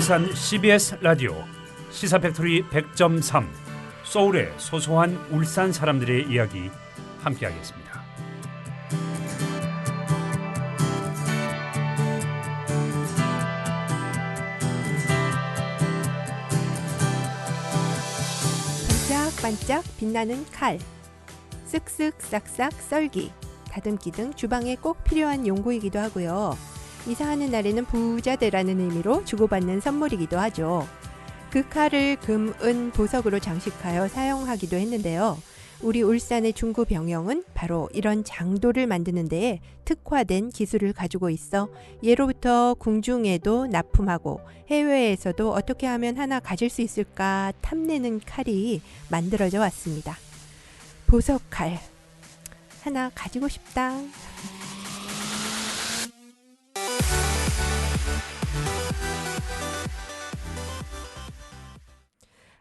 울산 CBS 라디오 시사팩토리 100.3 소울의 소소한 울산 사람들의 이야기 함께하겠습니다. 반짝반짝 빛나는 칼, 쓱쓱 싹싹 썰기, 다듬기 등 주방에 꼭 필요한 용구이기도 하고요. 이사하는 날에는 부자 되라는 의미로 주고받는 선물이기도 하죠. 그 칼을 금, 은, 보석으로 장식하여 사용하기도 했는데요. 우리 울산의 중구 병영은 바로 이런 장도를 만드는 데에 특화된 기술을 가지고 있어 예로부터 궁중에도 납품하고 해외에서도 어떻게 하면 하나 가질 수 있을까 탐내는 칼이 만들어져 왔습니다. 보석칼 하나 가지고 싶다.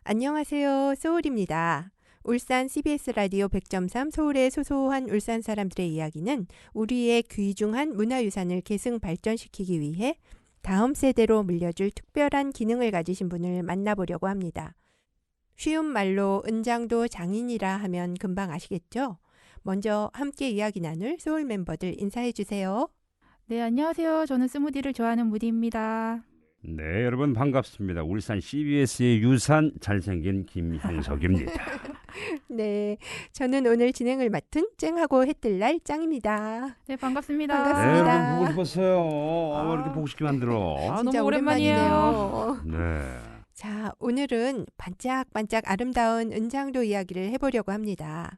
안녕하세요. 소울입니다. 울산 CBS 라디오 100.3 소울의 소소한 울산 사람들의 이야기는 우리의 귀중한 문화유산을 계승 발전시키기 위해 다음 세대로 물려줄 특별한 기능을 가지신 분을 만나보려고 합니다. 쉬운 말로 은장도 장인이라 하면 금방 아시겠죠? 먼저 함께 이야기 나눌 소울 멤버들 인사해 주세요. 네, 안녕하세요. 저는 스무디를 좋아하는 무디입니다. 네, 여러분 반갑습니다. 울산 CBS의 유산 잘생긴 김형석입니다. 네, 저는 오늘 진행을 맡은 쨍하고 해뜰날 짱입니다. 네, 반갑습니다. 반갑습니다. 네, 여러분 보고 싶었어요. 왜 이렇게 보고 싶게 만들어? 진짜 너무 오랜만이에요. 네. 자, 오늘은 반짝반짝 아름다운 은장도 이야기를 해보려고 합니다.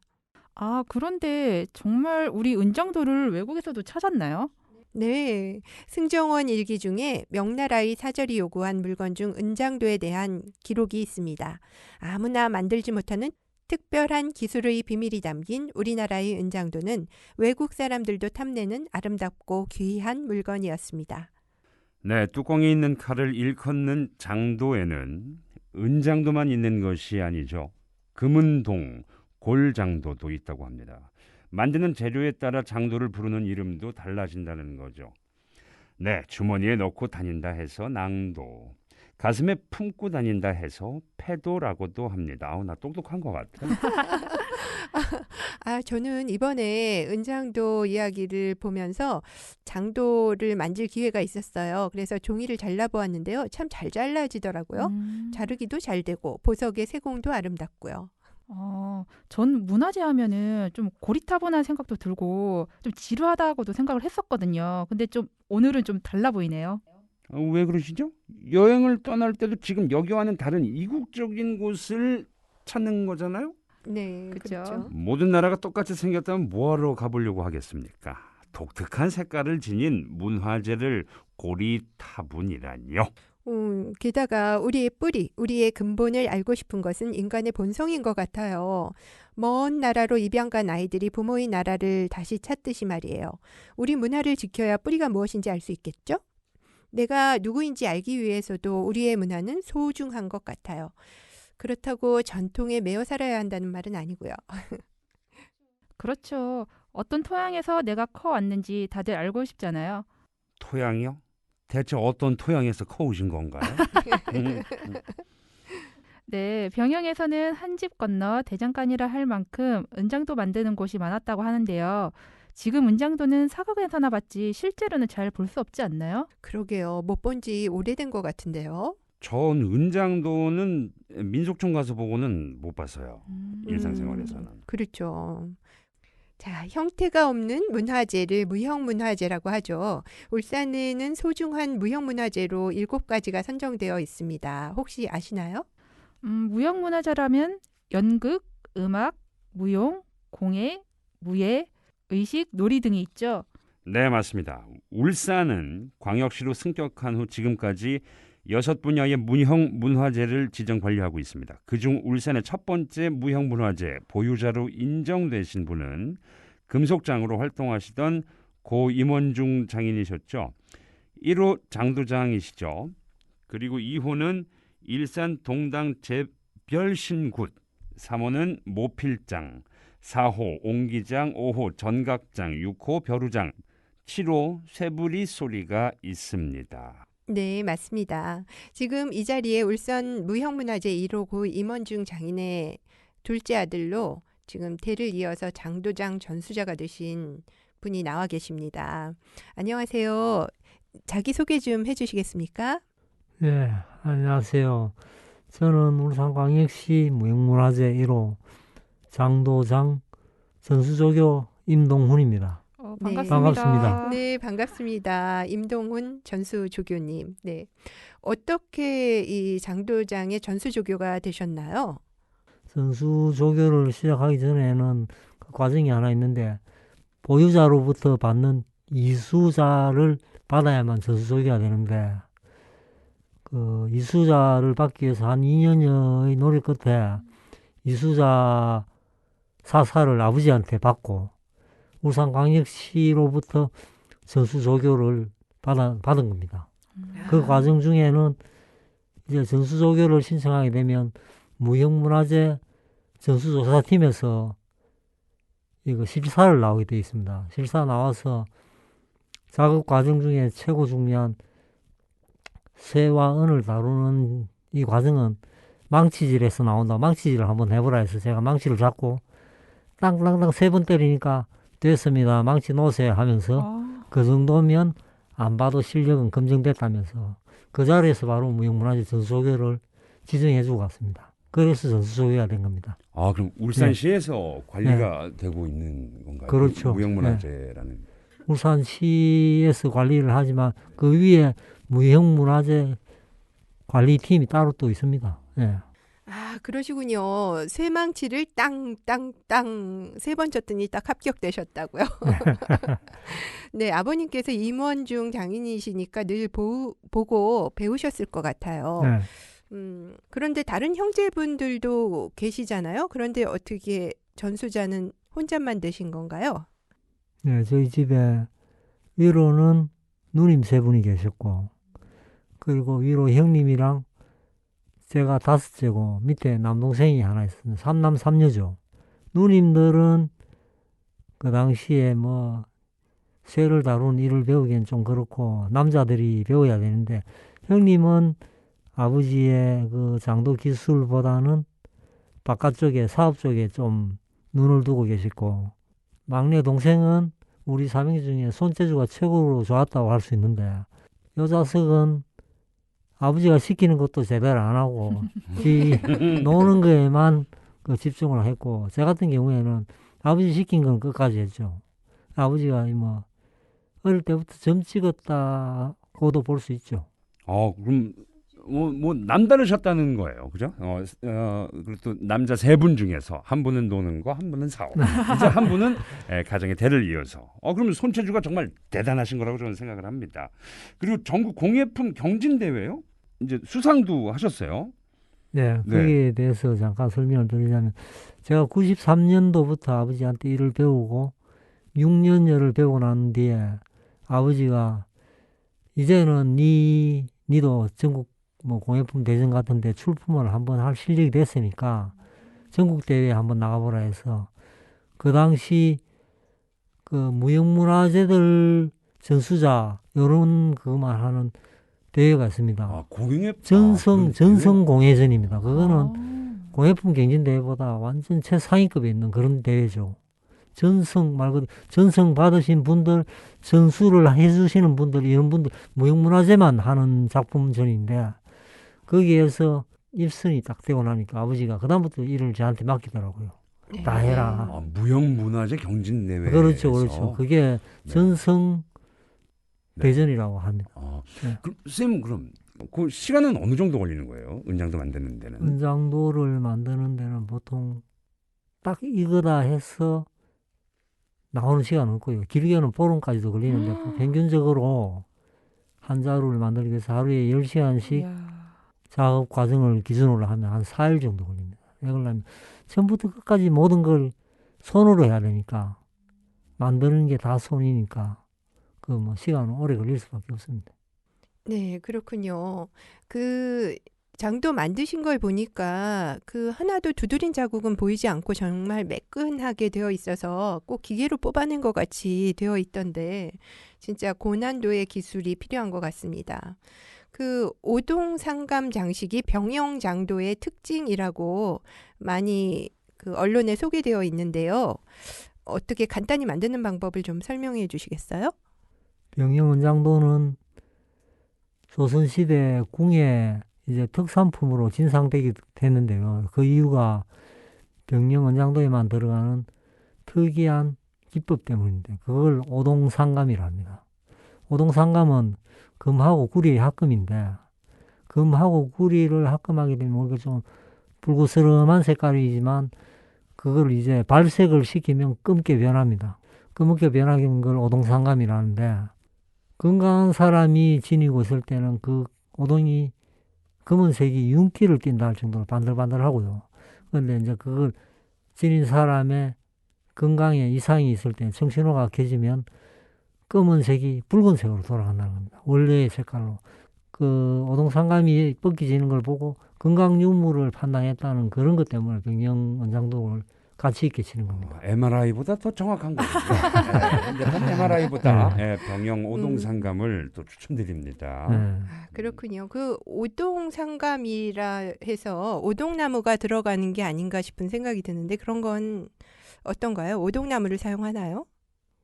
그런데 정말 우리 은장도를 외국에서도 찾았나요? 네, 승정원 일기 중에 명나라의 사절이 요구한 물건 중 은장도에 대한 기록이 있습니다. 아무나 만들지 못하는 특별한 기술의 비밀이 담긴 우리나라의 은장도는 외국 사람들도 탐내는 아름답고 귀한 물건이었습니다. 네, 뚜껑이 있는 칼을 일컫는 장도에는 은장도만 있는 것이 아니죠. 금은동, 골장도도 있다고 합니다. 만드는 재료에 따라 장도를 부르는 이름도 달라진다는 거죠. 네, 주머니에 넣고 다닌다 해서 낭도, 가슴에 품고 다닌다 해서 패도라고도 합니다. 나 똑똑한 것 같아. 저는 이번에 은장도 이야기를 보면서 장도를 만질 기회가 있었어요. 그래서 종이를 잘라보았는데요. 참 잘 잘라지더라고요. 자르기도 잘 되고 보석의 세공도 아름답고요. 전 문화재 하면은 좀 고리타분한 생각도 들고 좀 지루하다고도 생각을 했었거든요. 근데 좀 오늘은 좀 달라 보이네요. 왜 그러시죠? 여행을 떠날 때도 지금 여기와는 다른 이국적인 곳을 찾는 거잖아요. 네, 그쵸? 그렇죠. 모든 나라가 똑같이 생겼다면 뭐하러 가보려고 하겠습니까? 독특한 색깔을 지닌 문화재를 고리타분이라니요. 게다가 우리의 뿌리, 우리의 근본을 알고 싶은 것은 인간의 본성인 것 같아요. 먼 나라로 입양 간 아이들이 부모의 나라를 다시 찾듯이 말이에요. 우리 문화를 지켜야 뿌리가 무엇인지 알 수 있겠죠? 내가 누구인지 알기 위해서도 우리의 문화는 소중한 것 같아요. 그렇다고 전통에 매여 살아야 한다는 말은 아니고요. 그렇죠. 어떤 토양에서 내가 커왔는지 다들 알고 싶잖아요. 토양이요? 대체 어떤 토양에서 커오신 건가요? 네, 병영에서는 한 집 건너 대장간이라 할 만큼 은장도 만드는 곳이 많았다고 하는데요. 지금 은장도는 사극에서나 봤지 실제로는 잘 볼 수 없지 않나요? 그러게요. 못 본 지 오래된 것 같은데요. 전 은장도는 민속촌 가서 보고는 못 봤어요. 일상생활에서는. 그렇죠. 자, 형태가 없는 문화재를 무형문화재라고 하죠. 울산에는 소중한 무형문화재로 7가지가 선정되어 있습니다. 혹시 아시나요? 무형문화재라면 연극, 음악, 무용, 공예, 무예, 의식, 놀이 등이 있죠. 네, 맞습니다. 울산은 광역시로 승격한 후 지금까지 6분야의 무형 문화재를 지정 관리하고 있습니다. 그중 울산의 첫 번째 무형 문화재 보유자로 인정되신 분은 금속장으로 활동하시던 고 임원중 장인이셨죠. 1호 장도장이시죠. 그리고 2호는 일산 동당 재별신굿, 3호는 모필장, 4호 옹기장, 5호 전각장, 6호 벼루장, 7호 쇠부리 소리가 있습니다. 네, 맞습니다. 지금 이 자리에 울산 무형문화재 1호 고 임원중 장인의 둘째 아들로 지금 대를 이어서 장도장 전수자가 되신 분이 나와 계십니다. 안녕하세요. 자기소개 좀 해주시겠습니까? 네, 안녕하세요. 저는 울산광역시 무형문화재 1호 장도장 전수조교 임동훈입니다. 네. 반갑습니다. 네, 반갑습니다. 임동훈 전수조교님. 네. 어떻게 이 장도장의 전수조교가 되셨나요? 전수조교를 시작하기 전에는 그 과정이 하나 있는데 보유자로부터 받는 이수자를 받아야만 전수조교가 되는데 그 이수자를 받기 위해서 한 2년여의 노력 끝에 이수자 사사를 아버지한테 받고 울산광역시로부터 전수조교를 받은 겁니다. 그 과정 중에는 이제 전수조교를 신청하게 되면 무형문화재 전수조사팀에서 이거 실사를 나오게 되어 있습니다. 실사 나와서 작업 과정 중에 최고 중요한 쇠와 은을 다루는 이 과정은 망치질에서 나온다. 망치질을 한번 해보라 해서 제가 망치를 잡고 땅땅땅 3번 때리니까 됐습니다. 망치 놓으세요 하면서 그 정도면 안 봐도 실력은 검증됐다면서 그 자리에서 바로 무형문화재 전수조교를 지정해주고 갔습니다. 그래서 전수조교가 된 겁니다. 아, 그럼 울산시에서 관리가 되고 있는 건가요? 그렇죠. 무형문화재라는. 울산시에서 관리를 하지만 그 위에 무형문화재 관리팀이 따로 또 있습니다. 예. 아, 그러시군요. 쇠망치를 땅땅땅 3번 쳤더니 딱 합격되셨다고요. 네, 아버님께서 임원중 장인이시니까 늘 보고 배우셨을 것 같아요. 네. 그런데 다른 형제분들도 계시잖아요. 그런데 어떻게 전수자는 혼자만 되신 건가요? 네, 저희 집에 위로는 누님 3분이 계셨고, 그리고 위로 형님이랑 제가 5째고, 밑에 남동생이 하나 있습니다. 3남 3녀죠. 누님들은 그 당시에 뭐, 쇠를 다루는 일을 배우기엔 좀 그렇고, 남자들이 배워야 되는데, 형님은 아버지의 그 장도 기술보다는 바깥쪽에, 사업 쪽에 좀 눈을 두고 계시고, 막내 동생은 우리 삼형 중에 손재주가 최고로 좋았다고 할 수 있는데 요 자석은 아버지가 시키는 것도 제대로 안 하고 지 노는 거에만 그 집중을 했고 제 같은 경우에는 아버지 시킨 건 끝까지 했죠. 아버지가 뭐 어릴 때부터 점 찍었다고도 볼 수 있죠. 그럼 뭐 남다르셨다는 거예요, 그죠? 그리고 또 남자 3분 중에서 한 분은 노는 거, 한 분은 사업, 이제 한 분은 가정의 대를 이어서. 그러면 손재주가 정말 대단하신 거라고 저는 생각을 합니다. 그리고 전국 공예품 경진 대회요? 이제 수상도 하셨어요. 네, 거기에 대해서 잠깐 설명을 드리자면 제가 93년도부터 아버지한테 일을 배우고 6년여를 배우고 난 뒤에 아버지가 이제는 니도 전국 뭐 공예품 대전 같은 데 출품을 한번 할 실력이 됐으니까 전국 대회에 한번 나가보라 해서 그 당시 그 무형문화재들 전수자 요런 그것만 하는 대회가 있습니다. 전성 공예전입니다. 그거는 공예품 경진 대회보다 완전 최상위급에 있는 그런 대회죠. 전성 말 그대로 전성 받으신 분들, 전수를 해주시는 분들, 이런 분들 무형문화재만 하는 작품전인데 거기에서 입선이 딱 되고 나니까 아버지가 그다음부터 일을 저한테 맡기더라고요. 다 해라. 무형문화재 경진대회. 그렇죠. 그게 전성 대전이라고 합니다. 그럼 쌤, 그럼 그 시간은 어느 정도 걸리는 거예요? 은장도 만드는 데는? 은장도를 만드는 데는 보통 딱 이거다 해서 나오는 시간은 없고요. 길게는 보름까지도 걸리는데 평균적으로 한 자루를 만들기 위해서 하루에 10시간씩 작업 과정을 기준으로 하면 한 4일 정도 걸립니다. 이걸로 처음부터 끝까지 모든 걸 손으로 해야 되니까 만드는 게 다 손이니까 그 뭐 시간은 오래 걸릴 수밖에 없습니다. 네, 그렇군요. 그 장도 만드신 걸 보니까 그 하나도 두드린 자국은 보이지 않고 정말 매끈하게 되어 있어서 꼭 기계로 뽑아낸 것 같이 되어 있던데 진짜 고난도의 기술이 필요한 것 같습니다. 그 오동 상감 장식이 병영장도의 특징이라고 많이 그 언론에 소개되어 있는데요. 어떻게 간단히 만드는 방법을 좀 설명해 주시겠어요? 병영은장도는 조선시대 궁의 이제 특산품으로 진상되게 됐는데요. 그 이유가 병영은장도에만 들어가는 특이한 기법 때문인데 그걸 오동상감이라 합니다. 오동상감은 금하고 구리의 합금인데 금하고 구리를 합금하게 되면 뭔가 좀 붉으스름한 색깔이지만 그걸 이제 발색을 시키면 검게 변합니다. 검게 변하는 걸 오동상감이라는데 건강한 사람이 지니고 있을 때는 그 오동이 검은색이 윤기를 띈다 할 정도로 반들반들하고요. 그런데 이제 그걸 지닌 사람의 건강에 이상이 있을 때 정신호가 켜지면 검은색이 붉은색으로 돌아간다는 겁니다. 원래의 색깔로. 그 오동상감이 벗겨지는 걸 보고 건강 유무를 판단했다는 그런 것 때문에 병영은장도를 가치 있게 치는 겁니다. MRI보다 더 정확한 거죠. 네, MRI보다 병영 오동상감을 또 추천드립니다. 네. 그렇군요. 그 오동 상감이라 해서 오동나무가 들어가는 게 아닌가 싶은 생각이 드는데 그런 건 어떤가요? 오동나무를 사용하나요?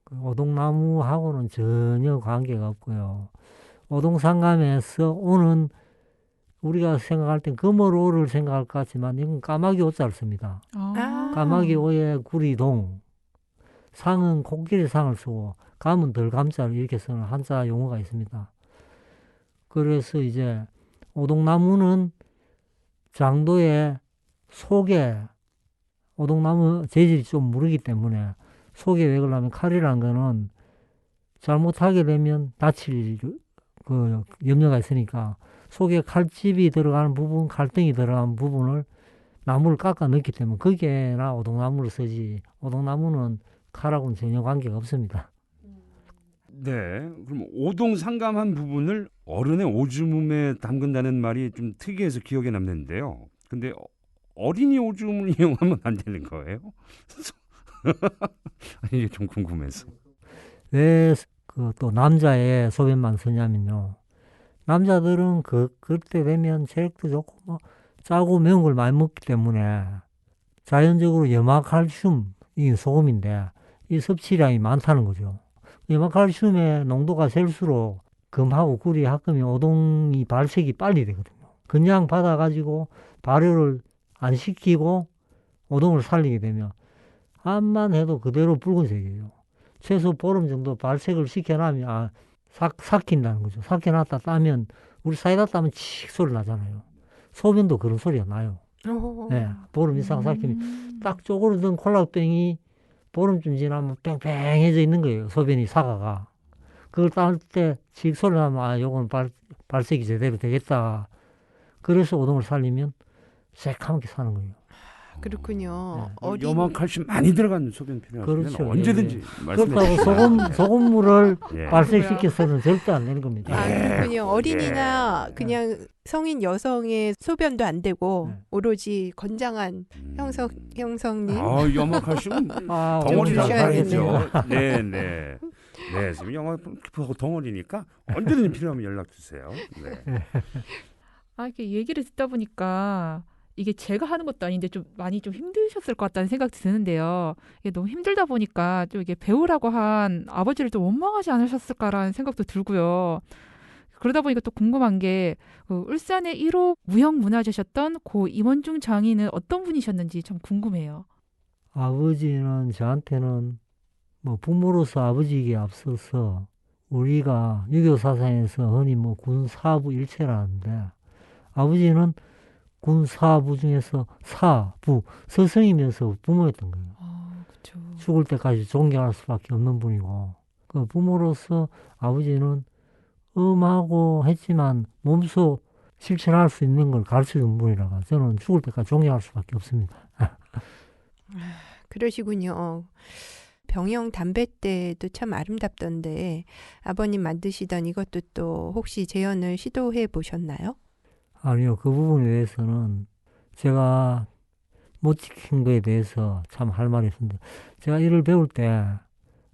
그 오동나무하고는 전혀 관계가 없고요. 오동상감에서 오는 우리가 생각할 땐 금어로를 생각할 것 같지만 이건 까마귀 오자를 씁니다. 까마귀 오에 구리동, 상은 코끼리 상을 쓰고 감은 덜감자를 이렇게 쓰는 한자 용어가 있습니다. 그래서 이제 오동나무는 장도의 속에 오동나무 재질이 좀 무르기 때문에 속에 왜 그러냐면 칼이라는 거는 잘못하게 되면 다칠 그 염려가 있으니까 속에 칼집이 들어가는 부분, 칼등이 들어가는 부분을 나무를 깎아 넣기 때문에 거기에나 오동나무를 쓰지 오동나무는 칼하고는 전혀 관계가 없습니다. 네, 그럼 오동상감한 부분을 어른의 오줌에 담근다는 말이 좀 특이해서 기억에 남는데요. 근데 어린이 오줌을 이용하면 안 되는 거예요? 이게 좀 궁금해서. 왜 그 또 남자의 소변만 쓰냐면요. 남자들은 그때 되면 체력도 좋고 뭐 짜고 매운 걸 많이 먹기 때문에 자연적으로 염화칼슘이 소금인데 이 섭취량이 많다는 거죠. 염화칼슘의 농도가 셀수록 금하고 구리 합금이 오동이 발색이 빨리 되거든요. 그냥 받아가지고 발효를 안 시키고 오동을 살리게 되면 암만 해도 그대로 붉은색이에요. 최소 보름 정도 발색을 시켜놔면 삭힌다는 거죠. 삭혀놨다 따면 우리 사이다 따면 칙 소리 나잖아요. 소변도 그런 소리가 나요. 네, 보름 이상 삭히면 딱 쪼그러든 콜라병이 보름쯤 지나면 뺑뺑해져 있는 거예요. 소변이 사과가. 그걸 딸 때 칙 소리 나면 요건 발색이 제대로 되겠다. 그래서 오동을 살리면 새카맣게 사는 거예요. 그렇군요. 네. 염화칼슘 많이 들어간 소변 필요하시면 그렇죠. 언제든지 말씀해 그렇다고 주시면 소금물을 예. 발색시켜서는 절대 안 되는 겁니다. 그렇군요. 어린이나 그냥 성인 여성의 소변도 안 되고 오로지 건장한 형성님. 염화칼슘 덩어리라고 봐야겠죠. 네. 지금 영화 덩어리니까 언제든지 필요하면 연락 주세요. 네. 이렇게 얘기를 듣다 보니까 이게 제가 하는 것도 아닌데 좀 많이 좀 힘드셨을 것 같다는 생각도 드는데요. 이게 너무 힘들다 보니까 좀 이게 배우라고 한 아버지를 좀 원망하지 않으셨을까라는 생각도 들고요. 그러다 보니까 또 궁금한 게 울산의 1호 무형문화재셨던 고 임원중 장인은 어떤 분이셨는지 참 궁금해요. 아버지는 저한테는 뭐 부모로서 아버지에게 앞서서 우리가 유교 사상에서 흔히 뭐 군사부 일체라는데 아버지는 군사부 중에서 사부 스승이면서 부모였던 거예요. 그렇죠. 죽을 때까지 존경할 수밖에 없는 분이고 그 부모로서 아버지는 엄하고 했지만 몸소 실천할 수 있는 걸 가르쳐준 분이라서 저는 죽을 때까지 존경할 수밖에 없습니다. 그러시군요. 병영 담배 때도 참 아름답던데 아버님 만드시던 이것도 또 혹시 재현을 시도해 보셨나요? 아니요, 그 부분에 대해서는 제가 못 지킨 거에 대해서 참 할 말이 있습니다. 제가 일을 배울 때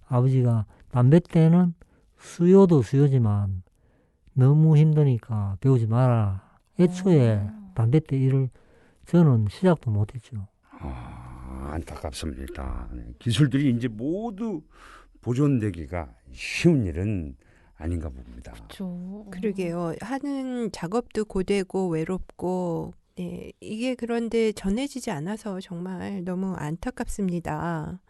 아버지가 담뱃대는 수요도 수요지만 너무 힘드니까 배우지 마라. 애초에 담뱃대 일을 저는 시작도 못했죠. 안타깝습니다. 네, 기술들이 이제 모두 보존되기가 쉬운 일은 아닌가 봅니다. 그렇죠. 그러게요. 하는 작업도 고되고 외롭고, 네, 이게 그런데 전해지지 않아서 정말 너무 안타깝습니다.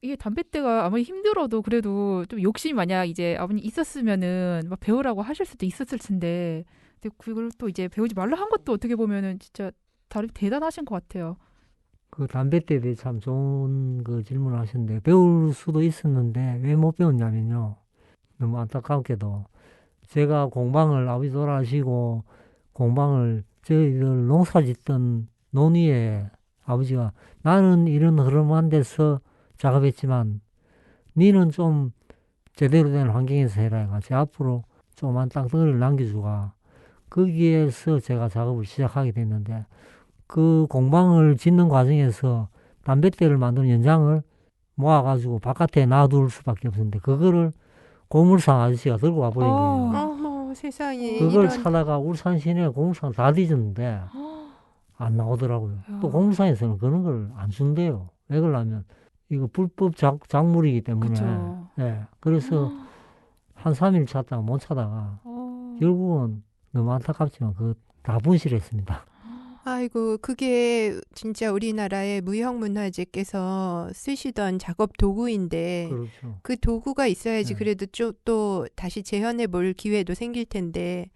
이게 담뱃대가 아무리 힘들어도 그래도 좀 욕심이 만약 이제 아버님 있었으면은 막 배우라고 하실 수도 있었을 텐데, 근데 그걸 또 이제 배우지 말라 한 것도 어떻게 보면은 진짜 다른 대단하신 것 같아요. 그 담뱃대에 대해 참 좋은 그 질문을 하셨는데 배울 수도 있었는데 왜 못 배웠냐면요. 너무 안타깝게도 제가 공방을 아버지 돌아가시고 공방을 저희들 농사 짓던 논위에 아버지가 나는 이런 흐름한 데서 작업했지만 니는 좀 제대로 된 환경에서 해라 해가지고 앞으로 조그만 땅덩어리를 남겨주고 거기에서 제가 작업을 시작하게 됐는데 그 공방을 짓는 과정에서 담뱃대를 만드는 연장을 모아가지고 바깥에 놔둘 수밖에 없었는데 그거를 고물상 아저씨가 들고 와버린 거예요. 어머, 세상에. 그걸 이런. 찾아가 울산 시내 고물상 다 뒤졌는데 안 나오더라고요. 또 야. 고물상에서는 그런 걸 안 준대요. 왜 그러냐면 이거 불법 작물이기 때문에. 그렇죠. 예. 그래서 한 3일 찾다가 못 찾다가 결국은 너무 안타깝지만 그 다 분실했습니다. 아이고, 그게 진짜 우리나라의 무형문화재께서 쓰시던 작업 도구인데, 그렇죠. 그 도구가 있어야지 네. 그래도 또 다시 재현해 볼 기회도 생길 텐데,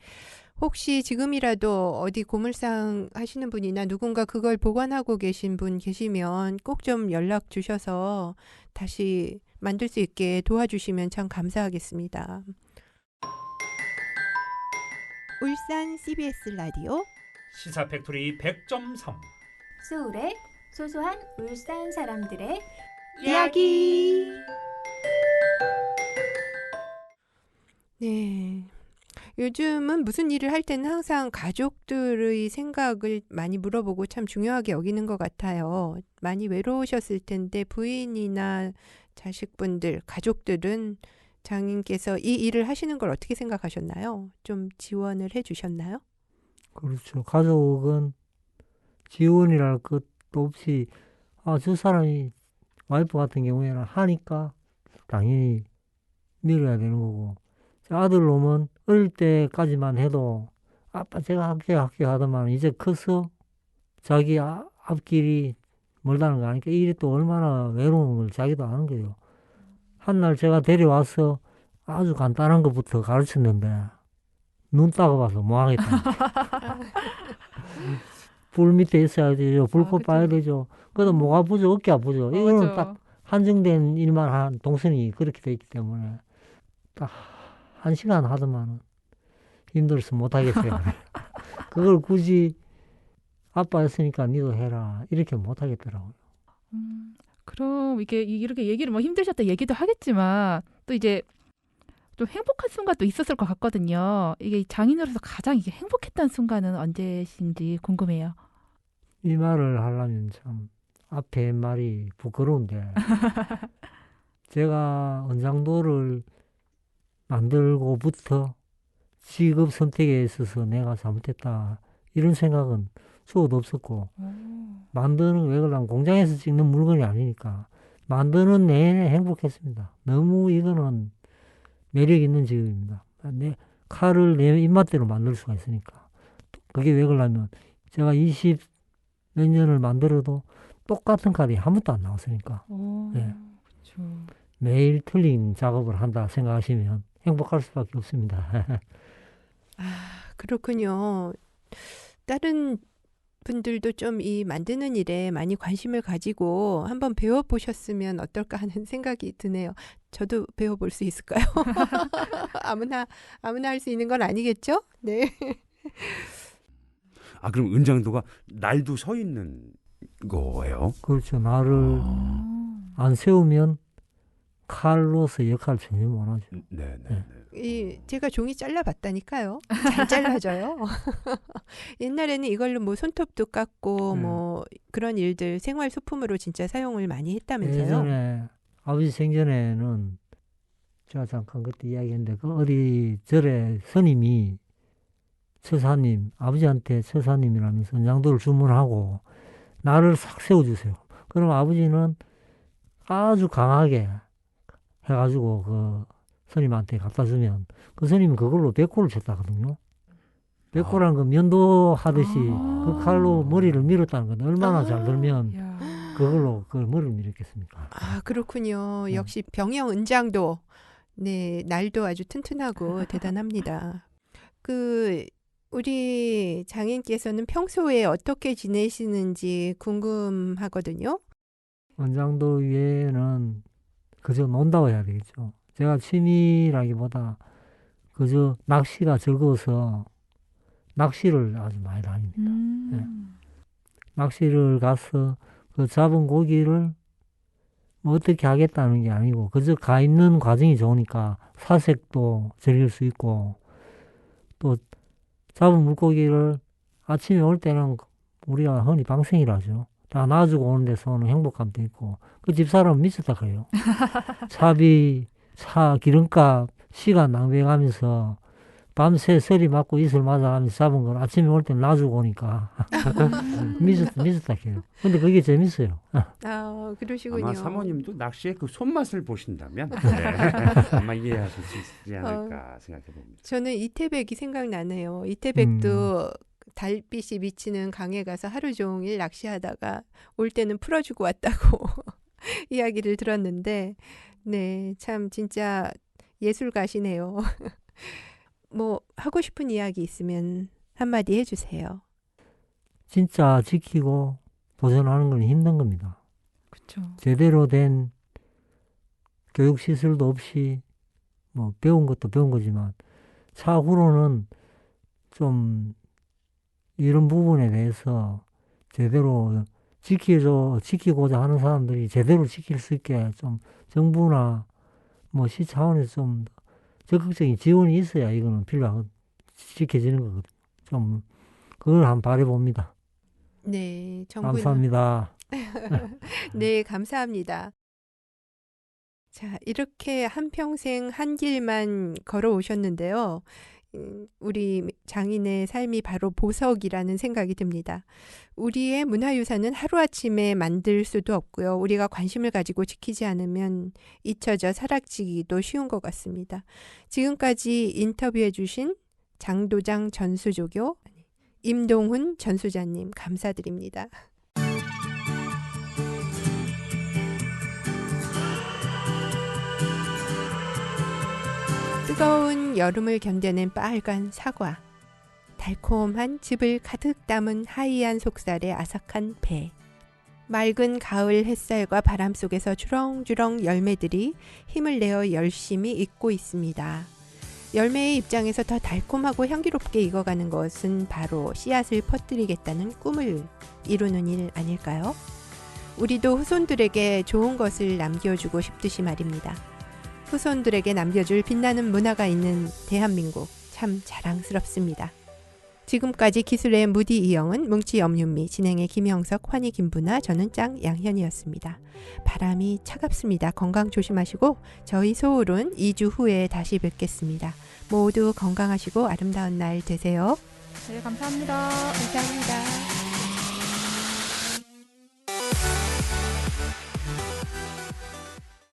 혹시 지금이라도 어디 고물상 하시는 분이나 누군가 그걸 보관하고 계신 분 계시면 꼭 좀 연락 주셔서 다시 만들 수 있게 도와주시면 참 감사하겠습니다. 울산 CBS 라디오 시사 팩토리 100.3 소울의 소소한 울산 사람들의 이야기. 네. 요즘은 무슨 일을 할 때는 항상 가족들의 생각을 많이 물어보고 참 중요하게 여기는 것 같아요. 많이 외로우셨을 텐데 부인이나 자식분들, 가족들은 장인께서 이 일을 하시는 걸 어떻게 생각하셨나요? 좀 지원을 해 주셨나요? 그렇죠. 가족은 지원이랄 것도 없이 저 사람이 와이프 같은 경우에는 하니까 당연히 밀어야 되는 거고 아들 놈은 어릴 때까지만 해도 아빠 제가 할게 하더만 이제 커서 자기 앞길이 멀다는 거 아니까 이 일이 또 얼마나 외로운 걸 자기도 아는 거예요. 한날 제가 데려와서 아주 간단한 것부터 가르쳤는데 눈 따가봐서 뭐 하겠다. 불 밑에 있어야 되죠. 불꽃 그쵸. 봐야 되죠. 그래도 목 아프죠. 어깨 아프죠. 이거는 맞아. 딱 한정된 일만 한 동선이 그렇게 돼 있기 때문에 딱 1시간 하더만은 힘들어서 못 하겠어요. 그걸 굳이 아빠였으니까 니도 해라. 이렇게 못 하겠더라고요. 그럼 이게 이렇게 얘기를 뭐 힘드셨다 얘기도 하겠지만 또 이제 좀 행복한 순간도 있었을 것 같거든요. 이게 장인으로서 가장 이게 행복했던 순간은 언제신지 궁금해요. 이 말을 하려면 참 앞에 말이 부끄러운데 제가 은장도를 만들고부터 직업 선택에 있어서 내가 잘못했다 이런 생각은 수도 없었고 만드는 왜 그러냐면 공장에서 찍는 물건이 아니니까 만드는 내내 행복했습니다. 너무 이거는 매력 있는 직업입니다. 내 칼을 내 입맛대로 만들 수가 있으니까. 그게 왜 그러냐면 제가 20 몇 년을 만들어도 똑같은 칼이 한 번도 안 나왔으니까. 예. 그렇죠. 매일 틀린 작업을 한다 생각하시면 행복할 수밖에 없습니다. 그렇군요. 다른 분들도 좀 이 만드는 일에 많이 관심을 가지고 한번 배워보셨으면 어떨까 하는 생각이 드네요. 저도 배워볼 수 있을까요? 아무나 할 수 있는 건 아니겠죠? 네. 그럼 은장도가 날도 서 있는 거예요? 그렇죠. 나를 안 세우면 칼로서 역할을 전혀 못하죠. 네, 네. 제가 종이 잘라봤다니까요. 잘 잘라져요. 옛날에는 이걸로 뭐 손톱도 깎고 뭐 그런 일들 생활 소품으로 진짜 사용을 많이 했다면서요. 예전에 아버지 생전에는 제가 잠깐 그때 이야기했는데 그 어디 절에 스님이 처사님, 아버지한테 처사님이라면서 은장도를 주문하고 나를 싹 세워주세요. 그럼 아버지는 아주 강하게 해가지고 그 스님한테 갖다 주면 그 스님은 그걸로 백골을 쳤다거든요. 백골한 거 면도하듯이 그 칼로 머리를 밀었다는 건 얼마나 잘 들면 야. 그걸로 그 머리를 밀었겠습니까? 아, 그렇군요. 역시 병영 은장도 네, 날도 아주 튼튼하고 대단합니다. 우리 장인께서는 평소에 어떻게 지내시는지 궁금하거든요. 원장도 외에는 그저 논다고 해야 되겠죠. 제가 취미라기보다 그저 낚시가 즐거워서 낚시를 아주 많이 다닙니다. 네. 낚시를 가서 그 잡은 고기를 뭐 어떻게 하겠다는 게 아니고 그저 가 있는 과정이 좋으니까 사색도 즐길 수 있고 또 잡은 물고기를 아침에 올 때는 우리가 흔히 방생이라죠. 다 놔주고 오는 데서는 행복감도 있고 그 집사람은 미쳤다 그래요. 차비, 차 기름값, 시간 낭비해가면서 밤새 서리 맞고 이슬 맞아가면서 잡은 걸 아침에 올 때 놔주고 오니까 미쳤다 그래요. 근데 그게 재밌어요. 아, 그러시군요. 아마 사모님도 낚시의 그 손맛을 보신다면 아마 이해하실 수 있지 않을까 생각해 봅니다. 저는 이태백이 생각나네요. 이태백도 달빛이 비치는 강에 가서 하루 종일 낚시하다가 올 때는 풀어주고 왔다고 이야기를 들었는데, 네, 참 진짜 예술가시네요. 뭐 하고 싶은 이야기 있으면 한마디 해주세요. 진짜 지키고 보존하는 건 힘든 겁니다. 그렇죠. 제대로 된 교육 시설도 없이 뭐 배운 것도 배운 거지만 차후로는 좀 이런 부분에 대해서 제대로 지키고자 하는 사람들이 제대로 지킬 수 있게 좀 정부나 뭐 시 차원에서 좀 적극적인 지원이 있어야 이거는 필요하고 지켜지는 거거든요. 좀 그걸 한번 바라봅니다. 네, 정부는 감사합니다. 네, 감사합니다. 자, 이렇게 한평생 한 길만 걸어오셨는데요. 우리 장인의 삶이 바로 보석이라는 생각이 듭니다. 우리의 문화유산은 하루아침에 만들 수도 없고요. 우리가 관심을 가지고 지키지 않으면 잊혀져 사라지기도 쉬운 것 같습니다. 지금까지 인터뷰해 주신 장도장 전수조교 임동훈 전수자님 감사드립니다. 뜨거운 여름을 견뎌낸 빨간 사과, 달콤한 즙을 가득 담은 하이한 속살의 아삭한 배, 맑은 가을 햇살과 바람 속에서 주렁주렁 열매들이 힘을 내어 열심히 익고 있습니다. 열매의 입장에서 더 달콤하고 향기롭게 익어가는 것은 바로 씨앗을 퍼뜨리겠다는 꿈을 이루는 일 아닐까요? 우리도 후손들에게 좋은 것을 남겨주고 싶듯이 말입니다. 후손들에게 남겨줄 빛나는 문화가 있는 대한민국 참 자랑스럽습니다. 지금까지 기술의 무디 이영은, 뭉치 염윤미, 진행의 김영석, 환희 김부나, 저는 짱 양현이었습니다. 바람이 차갑습니다. 건강 조심하시고 저희 소울은 2주 후에 다시 뵙겠습니다. 모두 건강하시고 아름다운 날 되세요. 네, 감사합니다. 감사합니다.